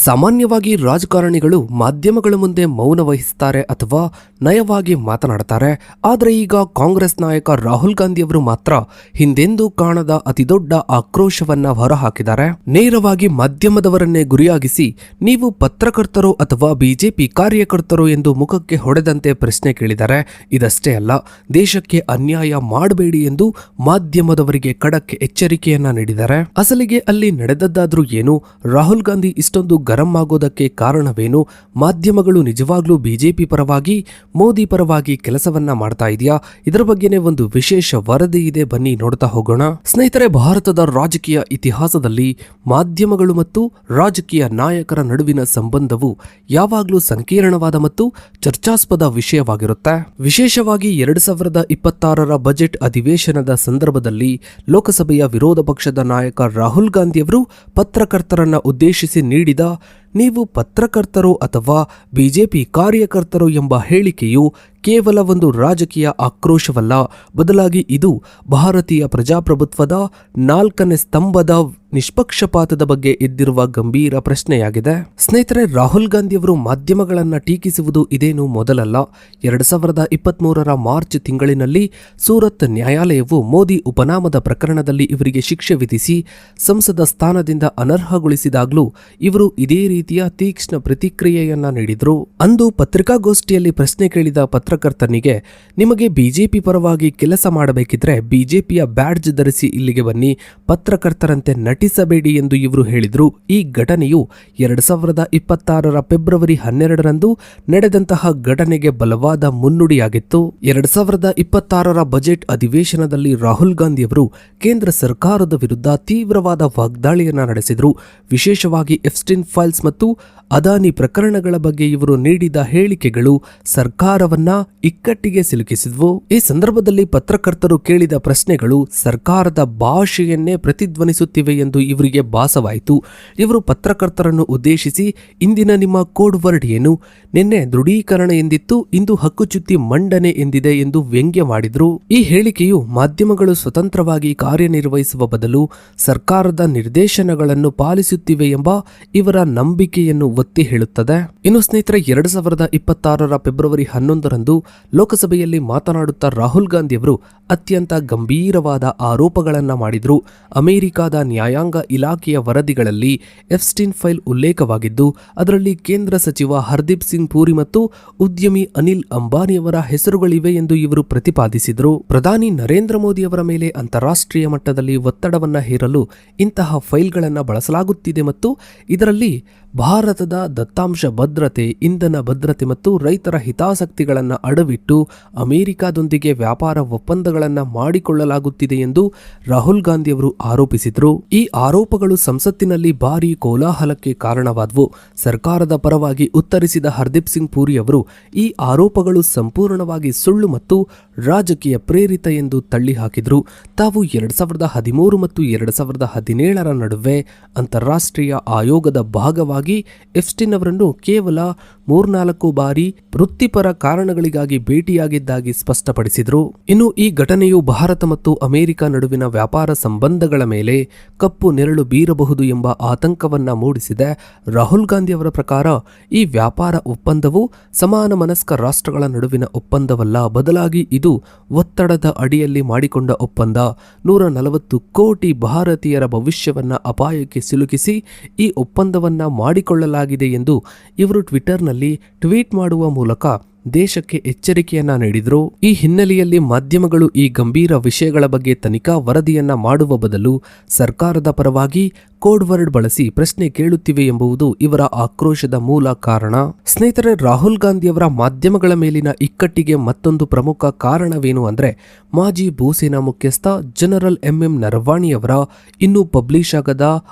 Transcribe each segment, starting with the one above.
ಸಾಮಾನ್ಯವಾಗಿ ರಾಜಕಾರಣಿಗಳು ಮಾಧ್ಯಮಗಳ ಮುಂದೆ ಮೌನ ವಹಿಸುತ್ತಾರೆ ಅಥವಾ ನಯವಾಗಿ ಮಾತನಾಡುತ್ತಾರೆ. ಆದರೆ ಈಗ ಕಾಂಗ್ರೆಸ್ ನಾಯಕ ರಾಹುಲ್ ಗಾಂಧಿಯವರು ಮಾತ್ರ ಹಿಂದೆಂದೂ ಕಾಣದ ಅತಿದೊಡ್ಡ ಆಕ್ರೋಶವನ್ನ ಹೊರಹಾಕಿದ್ದಾರೆ. ನೇರವಾಗಿ ಮಾಧ್ಯಮದವರನ್ನೇ ಗುರಿಯಾಗಿಸಿ ನೀವು ಪತ್ರಕರ್ತರೋ ಅಥವಾ ಬಿಜೆಪಿ ಕಾರ್ಯಕರ್ತರೋ ಎಂದು ಮುಖಕ್ಕೆ ಹೊಡೆದಂತೆ ಪ್ರಶ್ನೆ ಕೇಳಿದ್ದಾರೆ. ಇದಷ್ಟೇ ಅಲ್ಲ, ದೇಶಕ್ಕೆ ಅನ್ಯಾಯ ಮಾಡಬೇಡಿ ಎಂದು ಮಾಧ್ಯಮದವರಿಗೆ ಖಡಕ್ ಎಚ್ಚರಿಕೆಯನ್ನ ನೀಡಿದ್ದಾರೆ. ಅಸಲಿಗೆ ಅಲ್ಲಿ ನಡೆದದ್ದಾದ್ರೂ ಏನು? ರಾಹುಲ್ ಗಾಂಧಿ ಇಷ್ಟೊಂದು ಗರಂ ಆಗೋದಕ್ಕೆ ಕಾರಣವೇನು? ಮಾಧ್ಯಮಗಳು ನಿಜವಾಗ್ಲೂ ಬಿಜೆಪಿ ಪರವಾಗಿ, ಮೋದಿ ಪರವಾಗಿ ಕೆಲಸವನ್ನ ಮಾಡ್ತಾ ಇದೆಯಾ? ಇದರ ಬಗ್ಗೆನೇ ಒಂದು ವಿಶೇಷ ವರದಿ ಇದೆ, ಬನ್ನಿ ನೋಡ್ತಾ ಹೋಗೋಣ. ಸ್ನೇಹಿತರೆ, ಭಾರತದ ರಾಜಕೀಯ ಇತಿಹಾಸದಲ್ಲಿ ಮಾಧ್ಯಮಗಳು ಮತ್ತು ರಾಜಕೀಯ ನಾಯಕರ ನಡುವಿನ ಸಂಬಂಧವು ಯಾವಾಗಲೂ ಸಂಕೀರ್ಣವಾದ ಮತ್ತು ಚರ್ಚಾಸ್ಪದ ವಿಷಯವಾಗಿರುತ್ತೆ. ವಿಶೇಷವಾಗಿ 2026ರ ಬಜೆಟ್ ಅಧಿವೇಶನದ ಸಂದರ್ಭದಲ್ಲಿ ಲೋಕಸಭೆಯ ವಿರೋಧ ಪಕ್ಷದ ನಾಯಕ ರಾಹುಲ್ ಗಾಂಧಿಯವರು ಪತ್ರಕರ್ತರನ್ನ ಉದ್ದೇಶಿಸಿ ನೀಡಿದ ನೀವು ಪತ್ರಕರ್ತರೋ ಅಥವಾ ಬಿಜೆಪಿ ಕಾರ್ಯಕರ್ತರೋ ಎಂಬ ಹೇಳಿಕೆಯು ಕೇವಲ ಒಂದು ರಾಜಕೀಯ ಆಕ್ರೋಶವಲ್ಲ, ಬದಲಾಗಿ ಇದು ಭಾರತೀಯ ಪ್ರಜಾಪ್ರಭುತ್ವದ 4ನೇ ಸ್ತಂಭದ ನಿಷ್ಪಕ್ಷಪಾತದ ಬಗ್ಗೆ ಎದ್ದಿರುವ ಗಂಭೀರ ಪ್ರಶ್ನೆಯಾಗಿದೆ. ಸ್ನೇಹಿತರೆ, ರಾಹುಲ್ ಗಾಂಧಿಯವರು ಮಾಧ್ಯಮಗಳನ್ನ ಟೀಕಿಸುವುದು ಇದೇನು ಮೊದಲಲ್ಲ. 2023ರ ಮಾರ್ಚ್ ತಿಂಗಳಿನಲ್ಲಿ ಸೂರತ್ ನ್ಯಾಯಾಲಯವು ಮೋದಿ ಉಪನಾಮದ ಪ್ರಕರಣದಲ್ಲಿ ಇವರಿಗೆ ಶಿಕ್ಷೆ ವಿಧಿಸಿ ಸಂಸದ ಸ್ಥಾನದಿಂದ ಅನರ್ಹಗೊಳಿಸಿದಾಗಲೂ ಇವರು ಇದೇ ರೀತಿಯ ತೀಕ್ಷ್ಣ ಪ್ರತಿಕ್ರಿಯೆಯನ್ನ ನೀಡಿದ್ರು. ಅಂದು ಪತ್ರಿಕಾಗೋಷ್ಠಿಯಲ್ಲಿ ಪ್ರಶ್ನೆ ಕೇಳಿದ ಪತ್ರಕರ್ತನಿಗೆ, ನಿಮಗೆ ಬಿಜೆಪಿ ಪರವಾಗಿ ಕೆಲಸ ಮಾಡಬೇಕಿದ್ರೆ ಬಿಜೆಪಿಯ ಬ್ಯಾಡ್ಜ್ ಧರಿಸಿ ಇಲ್ಲಿಗೆ ಬನ್ನಿ, ಪತ್ರಕರ್ತರಂತೆ ನಟಿಸಬೇಡಿ ಎಂದು ಇವರು ಹೇಳಿದ್ರು. ಈ ಘಟನೆಯು 2026ರ ಫೆಬ್ರವರಿ 12ರಂದು ನಡೆದಂತಹ ಘಟನೆಗೆ ಬಲವಾದ ಮುನ್ನುಡಿಯಾಗಿತ್ತು. 2026ರ ಬಜೆಟ್ ಅಧಿವೇಶನದಲ್ಲಿ ರಾಹುಲ್ ಗಾಂಧಿಯವರು ಕೇಂದ್ರ ಸರ್ಕಾರದ ವಿರುದ್ಧ ತೀವ್ರವಾದ ವಾಗ್ದಾಳಿಯನ್ನ ನಡೆಸಿದ್ರು. ವಿಶೇಷವಾಗಿ ಎಫ್ಸ್ಟೈನ್ ಫೈಲ್ಸ್ ಮತ್ತು ಅದಾನಿ ಪ್ರಕರಣಗಳ ಬಗ್ಗೆ ಇವರು ನೀಡಿದ ಹೇಳಿಕೆಗಳು ಸರ್ಕಾರವನ್ನ ಇಕ್ಕಟ್ಟಿಗೆ ಸಿಲುಕಿಸಿದ್ವು. ಈ ಸಂದರ್ಭದಲ್ಲಿ ಪತ್ರಕರ್ತರು ಕೇಳಿದ ಪ್ರಶ್ನೆಗಳು ಸರ್ಕಾರದ ಭಾಷೆಯನ್ನೇ ಪ್ರತಿಧ್ವನಿಸುತ್ತಿವೆ ಎಂದು ಇವರಿಗೆ ಭಾಸವಾಯಿತು. ಇವರು ಪತ್ರಕರ್ತರನ್ನು ಉದ್ದೇಶಿಸಿ, ಇಂದಿನ ನಿಮ್ಮ ಕೋಡ್ ವರ್ಡ್ ಏನು? ನಿನ್ನೆ ದೃಢೀಕರಣ ಎಂದಿತ್ತು, ಇಂದು ಹಕ್ಕುಚ್ಯುತಿ ಮಂಡನೆ ಎಂದಿದೆ ಎಂದು ವ್ಯಂಗ್ಯ ಮಾಡಿದ್ರು. ಈ ಹೇಳಿಕೆಯು ಮಾಧ್ಯಮಗಳು ಸ್ವತಂತ್ರವಾಗಿ ಕಾರ್ಯನಿರ್ವಹಿಸುವ ಬದಲು ಸರ್ಕಾರದ ನಿರ್ದೇಶನಗಳನ್ನು ಪಾಲಿಸುತ್ತಿವೆ ಎಂಬ ಇವರ ನಂಬಿಕೆಯನ್ನು ಒತ್ತಿ ಹೇಳುತ್ತದೆ. ಇನ್ನು ಸ್ನೇಹಿತರೆ, 2026ರ ಫೆಬ್ರವರಿ 11ರಂದು ಲೋಕಸಭೆಯಲ್ಲಿ ಮಾತನಾಡುತ್ತಾ ರಾಹುಲ್ ಗಾಂಧಿಯವರು ಅತ್ಯಂತ ಗಂಭೀರವಾದ ಆರೋಪಗಳನ್ನ ಮಾಡಿದ್ರು. ಅಮೆರಿಕದ ನ್ಯಾಯಾಂಗ ಇಲಾಖೆಯ ವರದಿಗಳಲ್ಲಿ ಎಫ್ಸ್ಟೈನ್ ಫೈಲ್ ಉಲ್ಲೇಖವಾಗಿದ್ದು, ಅದರಲ್ಲಿ ಕೇಂದ್ರ ಸಚಿವ ಹರ್ದೀಪ್ ಸಿಂಗ್ ಪೂರಿ ಮತ್ತು ಉದ್ಯಮಿ ಅನಿಲ್ ಅಂಬಾನಿಯವರ ಹೆಸರುಗಳಿವೆ ಎಂದು ಇವರು ಪ್ರತಿಪಾದಿಸಿದರು. ಪ್ರಧಾನಿ ನರೇಂದ್ರ ಮೋದಿಯವರ ಮೇಲೆ ಅಂತಾರಾಷ್ಟ್ರೀಯ ಮಟ್ಟದಲ್ಲಿ ಒತ್ತಡವನ್ನ ಹೇರಲು ಇಂತಹ ಫೈಲ್ಗಳನ್ನು ಬಳಸಲಾಗುತ್ತಿದೆ ಮತ್ತು ಇದರಲ್ಲಿ ಭಾರತದ ದತ್ತಾಂಶ ಭದ್ರತೆ, ಇಂಧನ ಭದ್ರತೆ ಮತ್ತು ರೈತರ ಹಿತಾಸಕ್ತಿಗಳನ್ನು ಅಡವಿಟ್ಟು ಅಮೆರಿಕದೊಂದಿಗೆ ವ್ಯಾಪಾರ ಒಪ್ಪಂದಗಳನ್ನು ಮಾಡಿಕೊಳ್ಳಲಾಗುತ್ತಿದೆ ಎಂದು ರಾಹುಲ್ ಗಾಂಧಿಯವರು ಆರೋಪಿಸಿದರು. ಈ ಆರೋಪಗಳು ಸಂಸತ್ತಿನಲ್ಲಿ ಭಾರೀ ಕೋಲಾಹಲಕ್ಕೆ ಕಾರಣವಾದವು. ಸರ್ಕಾರದ ಪರವಾಗಿ ಉತ್ತರಿಸಿದ ಹರ್ದೀಪ್ ಸಿಂಗ್ ಪೂರಿ ಅವರು ಈ ಆರೋಪಗಳು ಸಂಪೂರ್ಣವಾಗಿ ಸುಳ್ಳು ಮತ್ತು ರಾಜಕೀಯ ಪ್ರೇರಿತ ಎಂದು ತಳ್ಳಿಹಾಕಿದರು. ತಾವು 2013 ಮತ್ತು 2017ರ ನಡುವೆ ಅಂತಾರಾಷ್ಟ್ರೀಯ ಆಯೋಗದ ಭಾಗವಾಗಿ ಎಫ್ಸ್ಟೈನ್ ಅವರನ್ನು ಕೇವಲ 3-4 ಬಾರಿ ವೃತ್ತಿಪರ ಕಾರಣಗಳಿಗಾಗಿ ಭೇಟಿಯಾಗಿದ್ದಾಗಿ ಸ್ಪಷ್ಟಪಡಿಸಿದರು. ಇನ್ನು ಈ ಘಟನೆಯು ಭಾರತ ಮತ್ತು ಅಮೆರಿಕ ನಡುವಿನ ವ್ಯಾಪಾರ ಸಂಬಂಧಗಳ ಮೇಲೆ ಕಪ್ಪು ನೆರಳು ಬೀರಬಹುದು ಎಂಬ ಆತಂಕವನ್ನ ಮೂಡಿಸಿದೆ. ರಾಹುಲ್ ಗಾಂಧಿ ಅವರ ಪ್ರಕಾರ ಈ ವ್ಯಾಪಾರ ಒಪ್ಪಂದವು ಸಮಾನ ಮನಸ್ಕ ರಾಷ್ಟ್ರಗಳ ನಡುವಿನ ಒಪ್ಪಂದವಲ್ಲ, ಬದಲಾಗಿ ಇದು ಒತ್ತಡದ ಅಡಿಯಲ್ಲಿ ಮಾಡಿಕೊಂಡ ಒಪ್ಪಂದ. 140 ಕೋಟಿ ಭಾರತೀಯರ ಭವಿಷ್ಯವನ್ನ ಅಪಾಯಕ್ಕೆ ಸಿಲುಕಿಸಿ ಈ ಒಪ್ಪಂದವನ್ನ ಮಾಡಿಕೊಳ್ಳಲಾಗಿದೆ ಎಂದು ಇವರು ಟ್ವಿಟರ್ನಲ್ಲಿ ಟ್ವೀಟ್ ಮಾಡುವ ಮೂಲಕ ದೇಶಕ್ಕೆ ಎಚ್ಚರಿಕೆಯನ್ನ ನೀಡಿದರು. ಈ ಹಿನ್ನೆಲೆಯಲ್ಲಿ ಮಾಧ್ಯಮಗಳು ಈ ಗಂಭೀರ ವಿಷಯಗಳ ಬಗ್ಗೆ ತನಿಖಾ ವರದಿಯನ್ನ ಮಾಡುವ ಬದಲು ಸರ್ಕಾರದ ಪರವಾಗಿ ಕೋಡ್ ವರ್ಡ್ ಬಳಸಿ ಪ್ರಶ್ನೆ ಕೇಳುತ್ತಿವೆ ಎಂಬುದು ಇವರ ಆಕ್ರೋಶದ ಮೂಲ ಕಾರಣ. ಸ್ನೇಹಿತರೆ, ರಾಹುಲ್ ಗಾಂಧಿಯವರ ಮಾಧ್ಯಮಗಳ ಮೇಲಿನ ಇಕ್ಕಟ್ಟಿಗೆ ಮತ್ತೊಂದು ಪ್ರಮುಖ ಕಾರಣವೇನು ಅಂದ್ರೆ, ಮಾಜಿ ಭೂಸೇನಾ ಮುಖ್ಯಸ್ಥ ಜನರಲ್ ಎಂ ನರವಾಣೆಯವರ ಇನ್ನೂ ಪಬ್ಲಿಷ್ ಆಗದ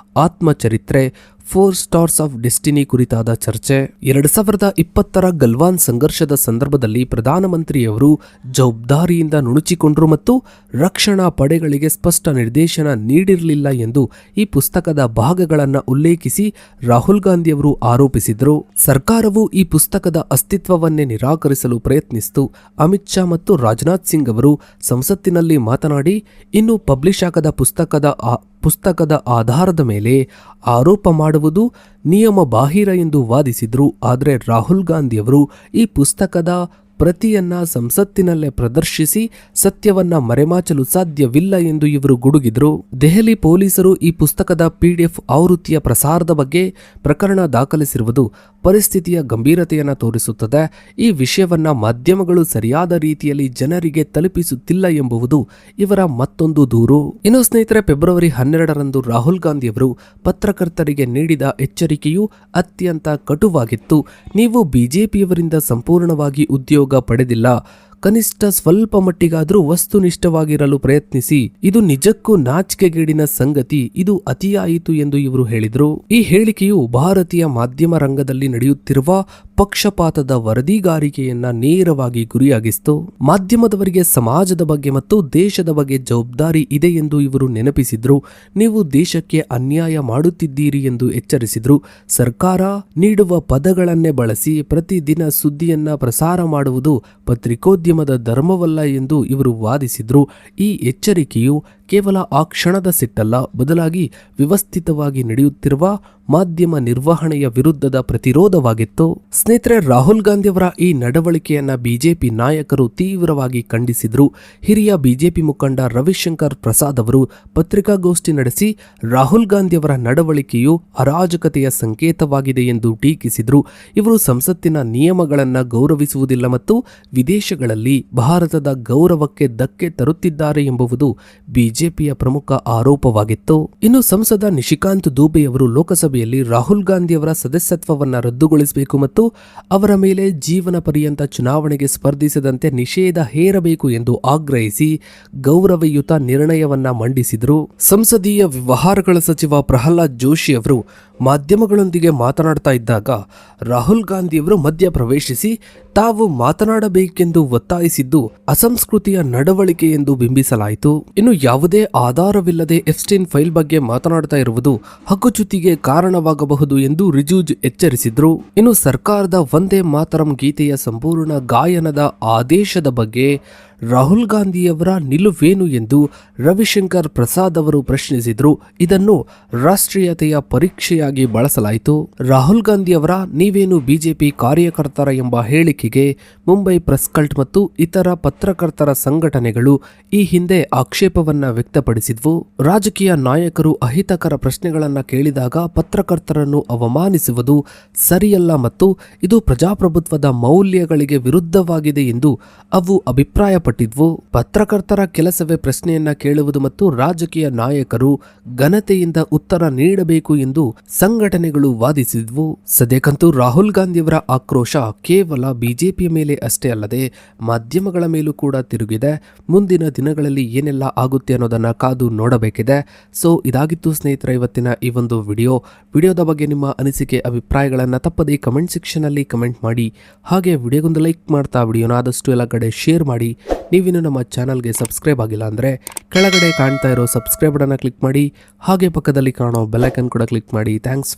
ಆತ್ಮಚರಿತ್ರೆ 4 ಸ್ಟಾರ್ಸ್ ಆಫ್ ಡೆಸ್ಟಿನಿ ಕುರಿತಾದ ಚರ್ಚೆ. 2020ರ ಗಲ್ವಾನ್ ಸಂಘರ್ಷದ ಸಂದರ್ಭದಲ್ಲಿ ಪ್ರಧಾನಮಂತ್ರಿಯವರು ಜವಾಬ್ದಾರಿಯಿಂದ ನುಣುಚಿಕೊಂಡರು ಮತ್ತು ರಕ್ಷಣಾ ಪಡೆಗಳಿಗೆ ಸ್ಪಷ್ಟ ನಿರ್ದೇಶನ ನೀಡಿರಲಿಲ್ಲ ಎಂದು ಈ ಪುಸ್ತಕದ ಭಾಗಗಳನ್ನು ಉಲ್ಲೇಖಿಸಿ ರಾಹುಲ್ ಗಾಂಧಿಯವರು ಆರೋಪಿಸಿದರು. ಸರ್ಕಾರವು ಈ ಪುಸ್ತಕದ ಅಸ್ತಿತ್ವವನ್ನೇ ನಿರಾಕರಿಸಲು ಪ್ರಯತ್ನಿಸಿತು. ಅಮಿತ್ ಶಾ ಮತ್ತು ರಾಜನಾಥ್ ಸಿಂಗ್ ಅವರು ಸಂಸತ್ತಿನಲ್ಲಿ ಮಾತನಾಡಿ, ಇನ್ನು ಪಬ್ಲಿಷ್ ಆಗದ ಪುಸ್ತಕದ ಪುಸ್ತಕದ ಆಧಾರದ ಮೇಲೆ ಆರೋಪ ಮಾಡುವುದು ನಿಯಮ ಬಾಹಿರ ಎಂದು ವಾದಿಸಿದ್ರು. ಆದರೆ ರಾಹುಲ್ ಗಾಂಧಿಯವರು ಈ ಪುಸ್ತಕದ ಪ್ರತಿಯನ್ನ ಸಂಸತ್ತಿನಲ್ಲೇ ಪ್ರದರ್ಶಿಸಿ ಸತ್ಯವನ್ನ ಮರೆಮಾಚಲು ಸಾಧ್ಯವಿಲ್ಲ ಎಂದು ಇವರು ಗುಡುಗಿದ್ರು. ದೆಹಲಿ ಪೊಲೀಸರು ಈ ಪುಸ್ತಕದ PDF ಆವೃತ್ತಿಯ ಪ್ರಸಾರದ ಬಗ್ಗೆ ಪ್ರಕರಣ ದಾಖಲಿಸಿರುವುದು ಪರಿಸ್ಥಿತಿಯ ಗಂಭೀರತೆಯನ್ನು ತೋರಿಸುತ್ತದೆ. ಈ ವಿಷಯವನ್ನ ಮಾಧ್ಯಮಗಳು ಸರಿಯಾದ ರೀತಿಯಲ್ಲಿ ಜನರಿಗೆ ತಲುಪಿಸುತ್ತಿಲ್ಲ ಎಂಬುದು ಇವರ ಮತ್ತೊಂದು ದೂರು. ಇನ್ನು ಸ್ನೇಹಿತರೆ, ಫೆಬ್ರವರಿ 12ರಂದು ರಾಹುಲ್ ಗಾಂಧಿಯವರು ಪತ್ರಕರ್ತರಿಗೆ ನೀಡಿದ ಎಚ್ಚರಿಕೆಯು ಅತ್ಯಂತ ಕಟುವಾಗಿತ್ತು. ನೀವು ಬಿಜೆಪಿಯವರಿಂದ ಸಂಪೂರ್ಣವಾಗಿ ಉದ್ಯೋಗ ಪಡೆದಿಲ್ಲ, ಕನಿಷ್ಠ ಸ್ವಲ್ಪ ಮಟ್ಟಿಗಾದರೂ ವಸ್ತುನಿಷ್ಠವಾಗಿರಲು ಪ್ರಯತ್ನಿಸಿ. ಇದು ನಿಜಕ್ಕೂ ನಾಚಿಕೆಗೇಡಿನ ಸಂಗತಿ. ಇದು ಅತಿಯಾಯಿತು ಎಂದು ಇವರು ಹೇಳಿದರು. ಈ ಹೇಳಿಕೆಯು ಭಾರತೀಯ ಮಾಧ್ಯಮ ರಂಗದಲ್ಲಿ ನಡೆಯುತ್ತಿರುವ ಪಕ್ಷಪಾತದ ವರದಿಗಾರಿಕೆಯನ್ನ ನೇರವಾಗಿ ಗುರಿಯಾಗಿಸಿತು. ಮಾಧ್ಯಮದವರಿಗೆ ಸಮಾಜದ ಬಗ್ಗೆ ಮತ್ತು ದೇಶದ ಬಗ್ಗೆ ಜವಾಬ್ದಾರಿ ಇದೆ ಎಂದು ಇವರು ನೆನಪಿಸಿದ್ರು. ನೀವು ದೇಶಕ್ಕೆ ಅನ್ಯಾಯ ಮಾಡುತ್ತಿದ್ದೀರಿ ಎಂದು ಎಚ್ಚರಿಸಿದ್ರು. ಸರ್ಕಾರ ನೀಡುವ ಪದಗಳನ್ನೇ ಬಳಸಿ ಪ್ರತಿದಿನ ಸುದ್ದಿಯನ್ನ ಪ್ರಸಾರ ಮಾಡುವುದು ಪತ್ರಿಕೋದ್ಯಮದ ಧರ್ಮವಲ್ಲ ಎಂದು ಇವರು ವಾದಿಸಿದ್ರು. ಈ ಎಚ್ಚರಿಕೆಯು ಕೇವಲ ಆ ಕ್ಷಣದ ಸಿಟ್ಟಲ್ಲ, ಬದಲಾಗಿ ವ್ಯವಸ್ಥಿತವಾಗಿ ನಡೆಯುತ್ತಿರುವ ಮಾಧ್ಯಮ ನಿರ್ವಹಣೆಯ ವಿರುದ್ಧದ ಪ್ರತಿರೋಧವಾಗಿತ್ತು. ಸ್ನೇಹಿತರೆ, ರಾಹುಲ್ ಗಾಂಧಿಯವರ ಈ ನಡವಳಿಕೆಯನ್ನ ಬಿಜೆಪಿ ನಾಯಕರು ತೀವ್ರವಾಗಿ ಖಂಡಿಸಿದ್ರು. ಹಿರಿಯ ಬಿಜೆಪಿ ಮುಖಂಡ ರವಿಶಂಕರ್ ಪ್ರಸಾದ್ ಅವರು ಪತ್ರಿಕಾಗೋಷ್ಠಿ ನಡೆಸಿ ರಾಹುಲ್ ಗಾಂಧಿಯವರ ನಡವಳಿಕೆಯು ಅರಾಜಕತೆಯ ಸಂಕೇತವಾಗಿದೆ ಎಂದು ಟೀಕಿಸಿದ್ರು. ಇವರು ಸಂಸತ್ತಿನ ನಿಯಮಗಳನ್ನ ಗೌರವಿಸುವುದಿಲ್ಲ ಮತ್ತು ವಿದೇಶಗಳಲ್ಲಿ ಭಾರತದ ಗೌರವಕ್ಕೆ ಧಕ್ಕೆ ತರುತ್ತಿದ್ದಾರೆ ಎಂಬುದು ಬಿಜೆಪಿಯ ಪ್ರಮುಖ ಆರೋಪವಾಗಿತ್ತು. ಇನ್ನು ಸಂಸದ ನಿಶಿಕಾಂತ್ ದೂಬೆಯವರು ಲೋಕಸಭೆಯಲ್ಲಿ ರಾಹುಲ್ ಗಾಂಧಿಯವರ ಸದಸ್ಯತ್ವವನ್ನು ರದ್ದುಗೊಳಿಸಬೇಕು ಮತ್ತು ಅವರ ಮೇಲೆ ಜೀವನ ಪರ್ಯಂತ ಚುನಾವಣೆಗೆ ಸ್ಪರ್ಧಿಸದಂತೆ ನಿಷೇಧ ಹೇರಬೇಕು ಎಂದು ಆಗ್ರಹಿಸಿ ಗೌರವಯುತ ನಿರ್ಣಯವನ್ನ ಮಂಡಿಸಿದರು. ಸಂಸದೀಯ ವ್ಯವಹಾರಗಳ ಸಚಿವ ಪ್ರಹ್ಲಾದ್ ಜೋಶಿ ಅವರು ಮಾಧ್ಯಮಗಳೊಂದಿಗೆ ಮಾತನಾಡ್ತಾ ಇದ್ದಾಗ ರಾಹುಲ್ ಗಾಂಧಿಯವರು ಮಧ್ಯ ಪ್ರವೇಶಿಸಿ ತಾವು ಮಾತನಾಡಬೇಕೆಂದು ಒತ್ತಾಯಿಸಿದ್ದು ಅಸಂಸ್ಕೃತಿಯ ನಡವಳಿಕೆ ಎಂದು ಬಿಂಬಿಸಲಾಯಿತು. ಇನ್ನು ಯಾವುದೇ ಆಧಾರವಿಲ್ಲದೆ ಎಫ್ಸ್ಟೈನ್ ಫೈಲ್ ಬಗ್ಗೆ ಮಾತನಾಡ್ತಾ ಇರುವುದು ಹಕ್ಕುಚ್ಯುತಿಗೆ ಕಾರಣವಾಗಬಹುದು ಎಂದು ರಿಜಿಜು ಎಚ್ಚರಿಸಿದ್ರು. ಇನ್ನು ಸರ್ಕಾರದ ವಂದೇ ಮಾತರಂ ಗೀತೆಯ ಸಂಪೂರ್ಣ ಗಾಯನದ ಆದೇಶದ ಬಗ್ಗೆ ರಾಹುಲ್ ಗಾಂಧಿಯವರ ನಿಲುವೇನು ಎಂದು ರವಿಶಂಕರ್ ಪ್ರಸಾದ್ ಅವರು ಪ್ರಶ್ನಿಸಿದ್ರು. ಇದನ್ನು ರಾಷ್ಟ್ರೀಯತೆಯ ಪರೀಕ್ಷೆಯಾಗಿ ಬಳಸಲಾಯಿತು. ರಾಹುಲ್ ಗಾಂಧಿಯವರ ನೀವೇನು ಬಿಜೆಪಿ ಕಾರ್ಯಕರ್ತರ ಎಂಬ ಹೇಳಿಕೆಗೆ ಮುಂಬೈ ಪ್ರೆಸ್ ಕಲ್ಟ್ ಮತ್ತು ಇತರ ಪತ್ರಕರ್ತರ ಸಂಘಟನೆಗಳು ಈ ಹಿಂದೆ ಆಕ್ಷೇಪವನ್ನ ವ್ಯಕ್ತಪಡಿಸಿದ್ವು. ರಾಜಕೀಯ ನಾಯಕರು ಅಹಿತಕರ ಪ್ರಶ್ನೆಗಳನ್ನ ಕೇಳಿದಾಗ ಪತ್ರಕರ್ತರನ್ನು ಅವಮಾನಿಸುವುದು ಸರಿಯಲ್ಲ ಮತ್ತು ಇದು ಪ್ರಜಾಪ್ರಭುತ್ವದ ಮೌಲ್ಯಗಳಿಗೆ ವಿರುದ್ಧವಾಗಿದೆ ಎಂದು ಅವು ಅಭಿಪ್ರಾಯಪಟ್ಟಿದ್ವು. ಪತ್ರಕರ್ತರ ಕೆಲಸವೇ ಪ್ರಶ್ನೆಯನ್ನ ಕೇಳುವುದು ಮತ್ತು ರಾಜಕೀಯ ನಾಯಕರು ಘನತೆಯಿಂದ ಉತ್ತರ ನೀಡಬೇಕು ಎಂದು ಸಂಘಟನೆಗಳು ವಾದಿಸಿದ್ವು. ಸದ್ಯಕ್ಕಂತೂ ರಾಹುಲ್ ಗಾಂಧಿಯವರ ಆಕ್ರೋಶ ಕೇವಲ ಬಿಜೆಪಿಯ ಮೇಲೆ ಅಷ್ಟೇ ಅಲ್ಲದೆ ಮಾಧ್ಯಮಗಳ ಮೇಲೂ ಕೂಡ ತಿರುಗಿದೆ. ಮುಂದಿನ ದಿನಗಳಲ್ಲಿ ಏನೆಲ್ಲ ಆಗುತ್ತೆ ಅನ್ನೋದನ್ನ ಕಾದು ನೋಡಬೇಕಿದೆ. ಸೊ ಇದಾಗಿತ್ತು ಸ್ನೇಹಿತರೆ ಇವತ್ತಿನ ಈ ಒಂದು ವಿಡಿಯೋದ ಬಗ್ಗೆ ನಿಮ್ಮ ಅನಿಸಿಕೆ ಅಭಿಪ್ರಾಯಗಳನ್ನು ತಪ್ಪದೇ ಕಮೆಂಟ್ ಸೆಕ್ಷನ್ ಅಲ್ಲಿ ಕಮೆಂಟ್ ಮಾಡಿ. ಹಾಗೆ ವಿಡಿಯೋಗೊಂದು ಲೈಕ್ ಮಾಡ್ತಾ ವಿಡಿಯೋನ ಆದಷ್ಟು ಎಲ್ಲ ಕಡೆ ಶೇರ್ ಮಾಡಿ. ನೀವಿನ್ನು ನಮ್ಮ ಚಾನಲ್ಗೆ ಸಬ್ಸ್ಕ್ರೈಬ್ ಆಗಿಲ್ಲ ಅಂದರೆ ಕೆಳಗಡೆ ಕಾಣ್ತಾ ಇರೋ ಸಬ್ಸ್ಕ್ರೈಬ್ ಬಟನ್ನ ಕ್ಲಿಕ್ ಮಾಡಿ. ಹಾಗೆ ಪಕ್ಕದಲ್ಲಿ ಕಾಣೋ ಬೆಲ್ ಐಕನ್ ಕೂಡ ಕ್ಲಿಕ್ ಮಾಡಿ. ಥ್ಯಾಂಕ್ಸ್.